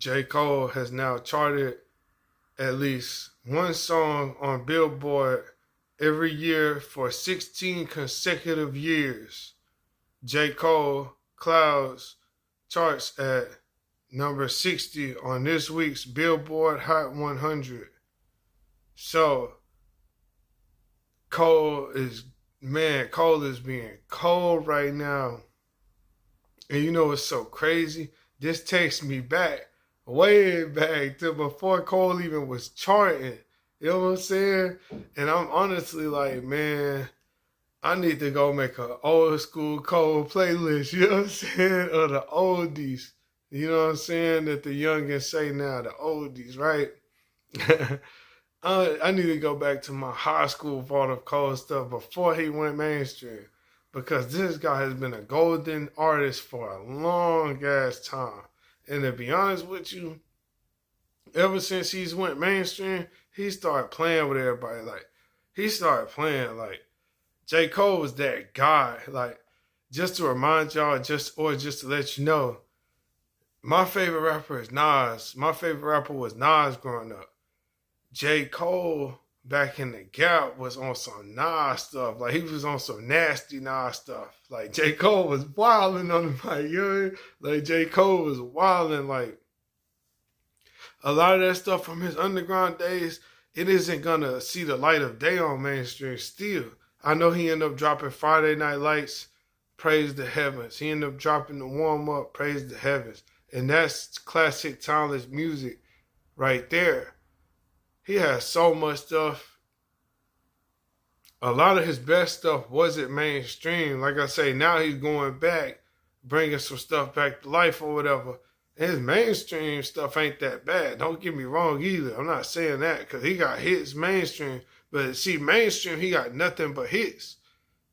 J. Cole has now charted at least one song on Billboard every year for 16 consecutive years. J. Cole Clouds charts at number 60 on this week's Billboard Hot 100. So, Cole is being cold right now. And you know what's so crazy? This takes me back, way back to before Cole even was charting. You know what I'm saying? And I'm honestly like, man, I need to go make an old school Cole playlist, you know what I'm saying? Or the oldies. You know what I'm saying? That the youngins say now, the oldies, right? I need to go back to my high school vault of Cole stuff before he went mainstream. Because this guy has been a golden artist for a long ass time. And to be honest with you, ever since he's went mainstream, he started playing with everybody. Like, he started playing like J. Cole was that guy. Like, just to remind y'all, just to let you know, my favorite rapper is Nas. My favorite rapper was Nas growing up. J. Cole, back in the Gap, was on some Nas stuff. Like, he was on some nasty Nas stuff. Like, J. Cole was wilding on the mic, you know? Like, J. Cole was wilding. Like, a lot of that stuff from his underground days, it isn't gonna see the light of day on mainstream still. I know he ended up dropping Friday Night Lights, Praise the Heavens. He ended up dropping the Warm Up, Praise the Heavens. And that's classic, timeless music right there. He has so much stuff. A lot of his best stuff wasn't mainstream. Like I say, now he's going back, bringing some stuff back to life or whatever. And his mainstream stuff ain't that bad. Don't get me wrong either. I'm not saying that because he got hits mainstream. But see, mainstream, he got nothing but hits.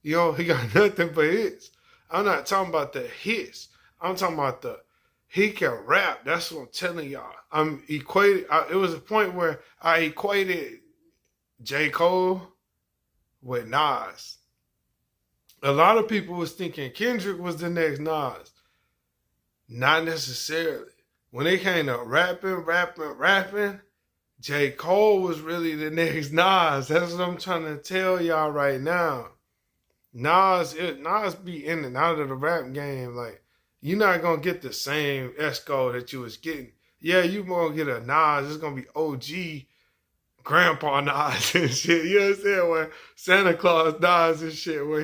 You know, he got nothing but hits. I'm not talking about the hits. I'm talking about he can rap. That's what I'm telling y'all. It was a point where I equated J. Cole with Nas. A lot of people was thinking Kendrick was the next Nas. Not necessarily. When it came to rapping, J. Cole was really the next Nas. That's what I'm trying to tell y'all right now. Nas be in and out of the rap game. Like, you're not going to get the same Esco that you was getting. Yeah, you going to get a Nas. It's going to be OG Grandpa Nas and shit. You know what I'm saying? Where Santa Claus Nas and shit. Where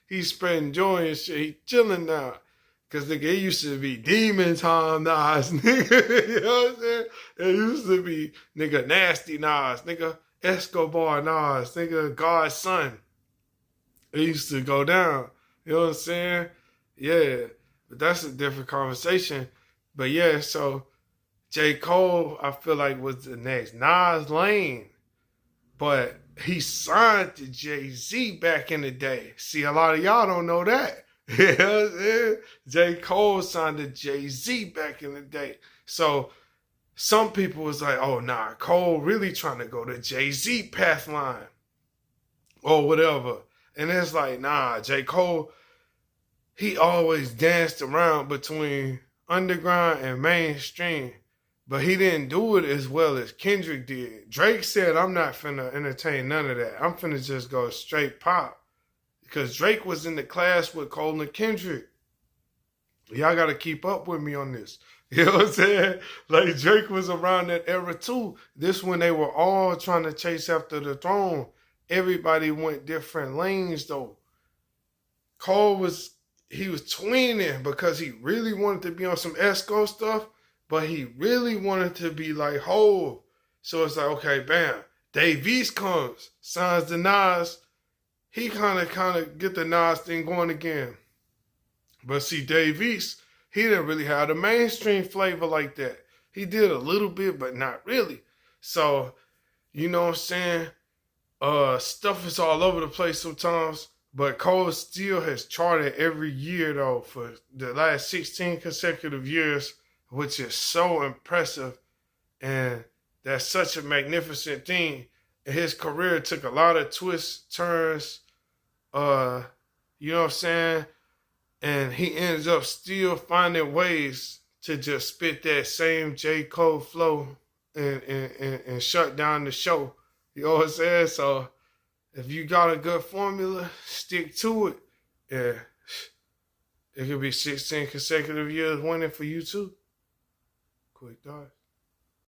he's spreading joy and shit. He chilling now. Because, nigga, it used to be Demon Time Nas, nigga. You know what I'm saying? It used to be, nigga, Nasty Nas. Nigga, Escobar Nas. Nigga, God's Son. It used to go down. You know what I'm saying? Yeah. But that's a different conversation. But yeah, so J. Cole, I feel like, was the next Nas lane. But he signed to Jay-Z back in the day. See, a lot of y'all don't know that. You know what I'm saying? J. Cole signed to Jay-Z back in the day. So some people was like, oh, nah, Cole really trying to go to Jay-Z path line or whatever. And it's like, nah, J. Cole, he always danced around between underground and mainstream, but he didn't do it as well as Kendrick did. Drake said, I'm not finna entertain none of that. I'm finna just go straight pop. Because Drake was in the class with Cole and Kendrick. Y'all got to keep up with me on this. You know what I'm saying? Like, Drake was around that era too. This when they were all trying to chase after the throne. Everybody went different lanes though. Cole was tweening because he really wanted to be on some Esco stuff, but he really wanted to be like Hov. So it's like, okay, bam. Dave East comes, signs the Nas. He kind of get the Nas thing going again. But see, Dave East, he didn't really have the mainstream flavor like that. He did a little bit, but not really. So, you know what I'm saying? Stuff is all over the place sometimes. But Cole still has charted every year, though, for the last 16 consecutive years, which is so impressive. And that's such a magnificent thing. His career took a lot of twists, turns, you know what I'm saying? And he ends up still finding ways to just spit that same J. Cole flow and shut down the show. You know what I'm saying? So if you got a good formula, stick to it. Yeah. It could be 16 consecutive years winning for you too. Quick thoughts.